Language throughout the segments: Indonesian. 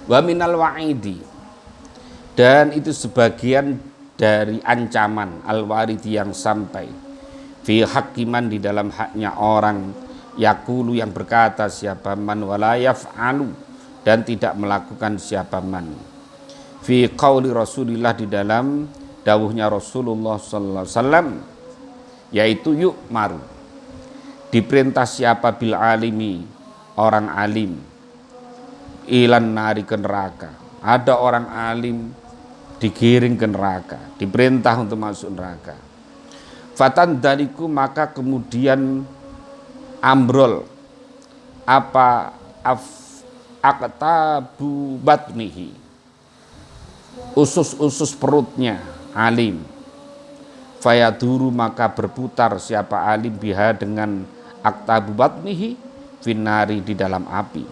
Wa minal wa'idi, dan itu sebagian dari ancaman al-waridi yang sampai fi hakiman di dalam haknya orang yakulu yang berkata siapa man wala yaf'alu, dan tidak melakukan siapa man fi qauli Rasulillah di dalam dawuhnya Rasulullah sallallahu alaihi wasallam, yaitu yuk maru, diperintah siapa bil alimi, orang alim, ilan nari ke neraka, ada orang alim digiring ke neraka, diperintah untuk masuk neraka. Fatan dariku, maka kemudian ambrol apa aktabu batnihi, usus-usus perutnya alim. Fayaduru, maka berputar siapa alim biha dengan aktabu batnihi finari di dalam api.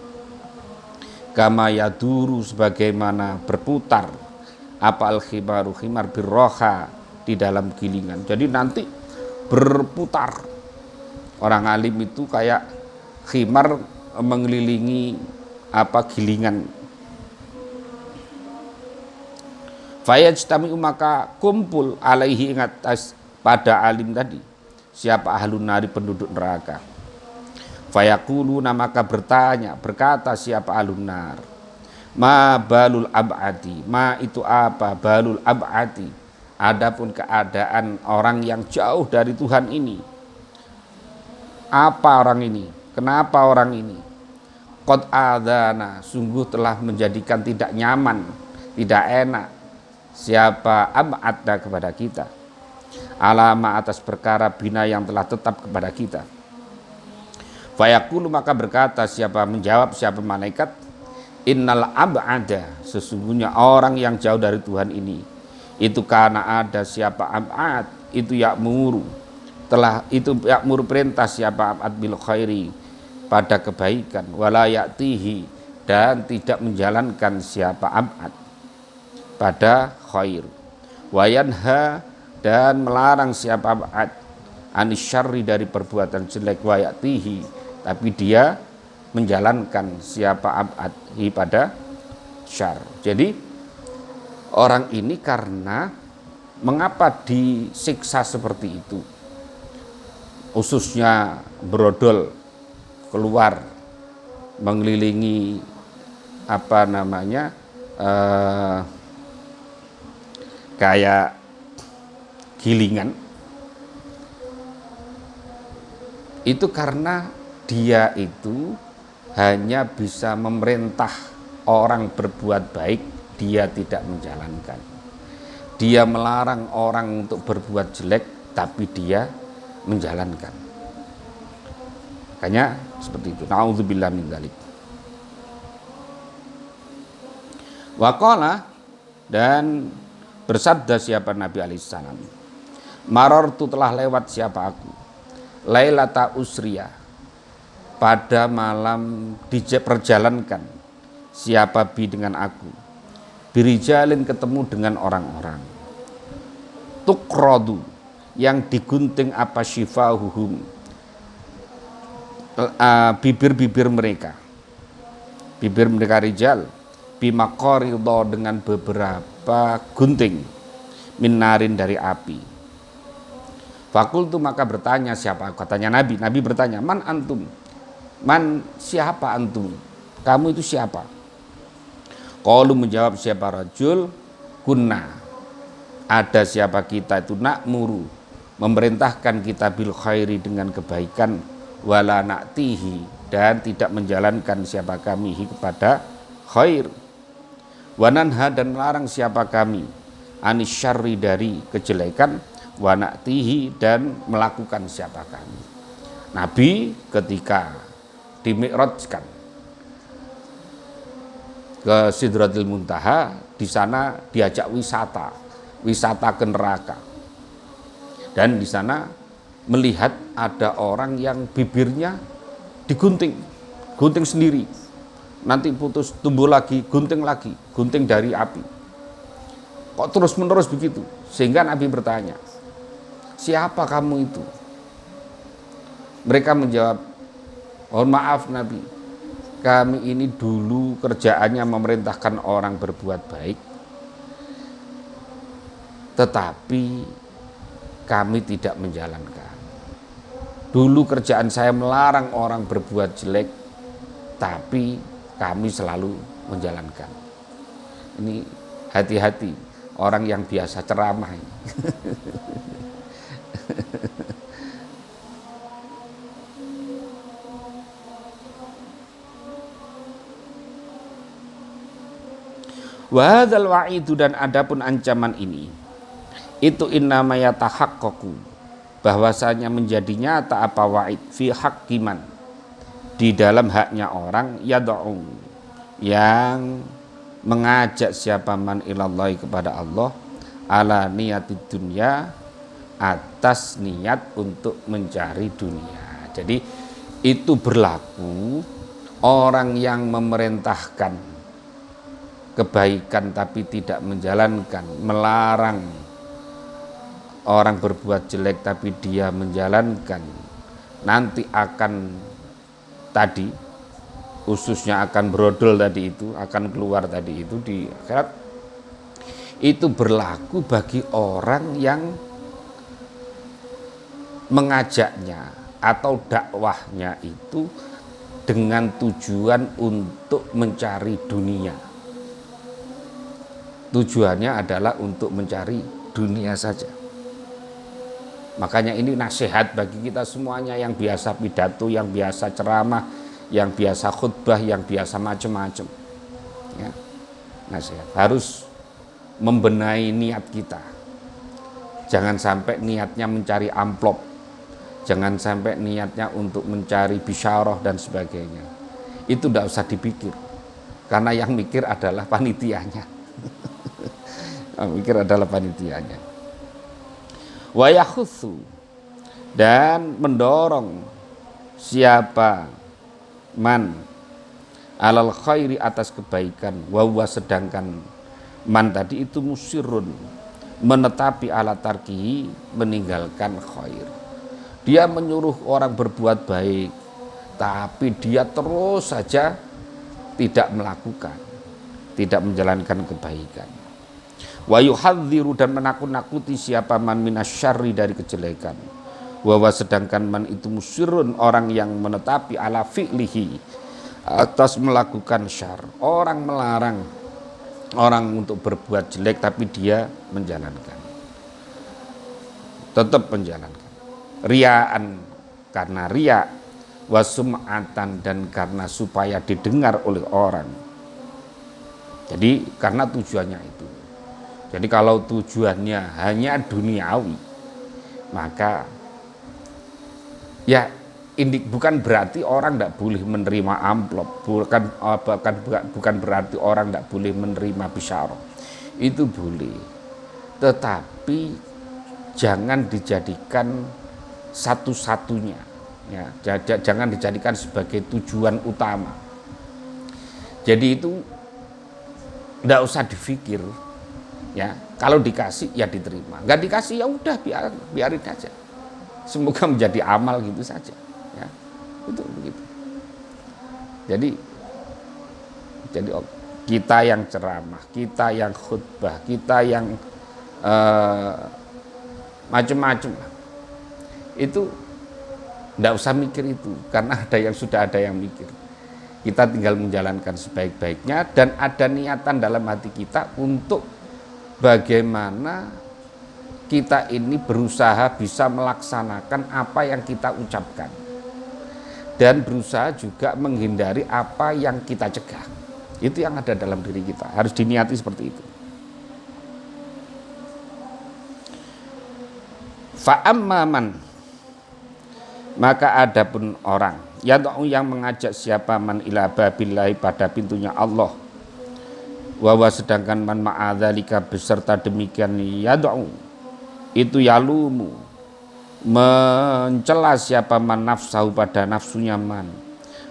Kama yaduru, sebagaimana berputar apa al-khimaru khimar birroha di dalam gilingan. Jadi nanti berputar. Orang alim itu kayak khimar mengelilingi apa gilingan. Fayajtami'u, maka kumpul alaihi, ingat pada alim tadi siapa ahlun nari, penduduk neraka. Fayaquluna, maka berkata siapa ahlun nar, ma balul ab'adi, ma itu apa, balul ab'adi, adapun keadaan orang yang jauh dari Tuhan ini. Apa orang ini? Kenapa orang ini? Qad adzana, sungguh telah menjadikan tidak nyaman, tidak enak siapa ab'adna kepada kita, alama atas perkara bina yang telah tetap kepada kita. Fayaqulu, maka berkata siapa, menjawab siapa malaikat, innal ab'ada, sesungguhnya orang yang jauh dari Tuhan ini, itu karena ada siapa ab'ad, itu ya'muru, telah itu ya'muru perintah siapa ab'ad bil khairi, pada kebaikan, wala ya'tihi, dan tidak menjalankan siapa ab'ad pada khair, wayanha, dan melarang siapa ab'ad anisyarri, dari perbuatan jelek, wayatihi, tapi dia menjalankan siapa ab'ad pada syar. Jadi orang ini karena mengapa disiksa seperti itu, ususnya brodol keluar mengelilingi apa namanya kayak gilingan, itu karena dia itu hanya bisa memerintah orang berbuat baik, dia tidak menjalankan. Dia melarang orang untuk berbuat jelek, tapi dia menjalankan. Makanya seperti itu. Na'udzubillah min dzalik. Wa qala, dan bersabda siapa Nabi alaihissalam, marartu, telah lewat siapa aku, lailata usriya, pada malam diperjalankan siapa bi dengan aku, birijalin, ketemu dengan orang-orang, tukradu, yang digunting apa syifahuhum, bibir-bibir mereka, bibir mereka rijal, bimaqaridha, dengan beberapa gunting, minarin, dari api. Fakultu, maka bertanya siapa, katanya Nabi bertanya, man antum, man siapa antum, kamu itu siapa? Qalu, menjawab siapa, rajul kunna, ada siapa kita itu, na'muru, memerintahkan kita, bil khairi, dengan kebaikan, wala na'tihi, dan tidak menjalankan siapa kami kepada khair, wananha, dan melarang siapa kami, anisyarri, dari kejelekan, wa na'tihi, dan melakukan siapa kami. Nabi ketika dimi'rajkan ke Sidratil Muntaha, di sana diajak wisata ke neraka, dan di sana melihat ada orang yang bibirnya digunting, gunting sendiri, nanti putus, tumbuh lagi, gunting dari api. Kok terus menerus begitu? Sehingga Nabi bertanya, siapa kamu itu? Mereka menjawab, mohon maaf Nabi, kami ini dulu kerjaannya memerintahkan orang berbuat baik, tetapi kami tidak menjalankan. Dulu kerjaan saya melarang orang berbuat jelek, tapi kami selalu menjalankan. Ini hati-hati orang yang biasa ceramah ini. Wa hadzal wa'idu, dan adapun ancaman ini itu innama yatahaqqaqu, bahwasanya menjadi nyata apa wa'id fi haqqiman, di dalam haknya orang yad'u, yang mengajak siapa man ilallahi, kepada Allah, ala niyatid dunya, atas niat untuk mencari dunia. Jadi itu berlaku orang yang memerintahkan kebaikan tapi tidak menjalankan, melarang orang berbuat jelek tapi dia menjalankan, nanti akan tadi ususnya akan brodol tadi itu, akan keluar tadi itu di akhirat. Itu berlaku bagi orang yang mengajaknya atau dakwahnya itu dengan tujuan untuk mencari dunia. Tujuannya adalah untuk mencari dunia saja. Makanya ini nasihat bagi kita semuanya yang biasa pidato, yang biasa ceramah, yang biasa khutbah, yang biasa macam-macam. Ya, nasihat harus membenahi niat kita. Jangan sampai niatnya mencari amplop, jangan sampai niatnya untuk mencari bisyarah dan sebagainya. Itu tidak usah dipikir, karena yang mikir adalah panitianya. Mikir adalah panitianya. Wa yakhutsu, dan mendorong siapa man alal khairi, atas kebaikan, wa huwa, sedangkan man tadi itu musirun, menetapi ala tarkihi, meninggalkan khair. Dia menyuruh orang berbuat baik, tapi dia terus saja tidak melakukan, tidak menjalankan kebaikan. Wa yuhadziru, dan menakut-nakuti siapa man minasyarri, dari kejelekan. Wa sedangkan man itu musirun, orang yang menetapi ala fi'lihi, atas melakukan syar. Orang melarang orang untuk berbuat jelek tapi dia menjalankan, tetap menjalankan. Riaan, karena ria, wasum'atan, dan karena supaya didengar oleh orang. Jadi karena tujuannya itu. Jadi kalau tujuannya hanya duniawi, maka ya ini bukan berarti orang tidak boleh menerima amplop, bukan berarti orang tidak boleh menerima bisyarah. Itu boleh, tetapi jangan dijadikan satu-satunya, ya, jangan dijadikan sebagai tujuan utama. Jadi itu tidak usah dipikir. Ya, kalau dikasih ya diterima, nggak dikasih ya udah biarin aja. Semoga menjadi amal gitu saja. Ya, itu begitu. Jadi kita yang ceramah, kita yang khutbah, kita yang macam-macam, itu nggak usah mikir itu, karena sudah ada yang mikir. Kita tinggal menjalankan sebaik-baiknya, dan ada niatan dalam hati kita untuk bagaimana kita ini berusaha bisa melaksanakan apa yang kita ucapkan, dan berusaha juga menghindari apa yang kita cegah. Itu yang ada dalam diri kita, harus diniati seperti itu. Fa'amman, maka adapun orang yang mengajak siapa man ila babillahi, pada pintunya Allah, wa sedangkan man ma'adzalika, beserta demikian yad'u, itu yalumu, mencela siapa man nafsahu, pada nafsunya man,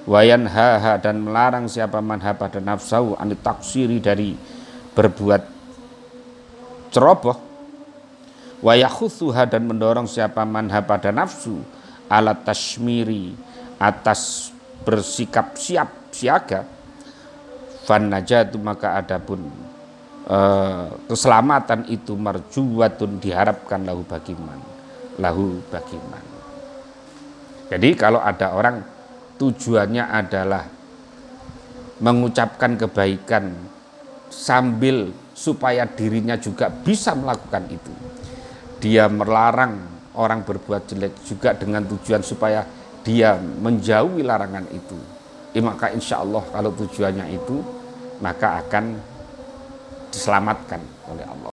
wayan haha, dan melarang siapa man ha, pada nafsahu, anit taksiri, dari berbuat ceroboh, wa yakhutsuha, dan mendorong siapa man ha, pada nafsu, ala tashmiri, atas bersikap siap siaga, fan najatu maka adapun keselamatan itu marjuwatun diharapkan lahu bagiman. Jadi kalau ada orang tujuannya adalah mengucapkan kebaikan sambil supaya dirinya juga bisa melakukan itu, dia melarang orang berbuat jelek juga dengan tujuan supaya dia menjauhi larangan itu, maka insya Allah kalau tujuannya itu maka akan diselamatkan oleh Allah.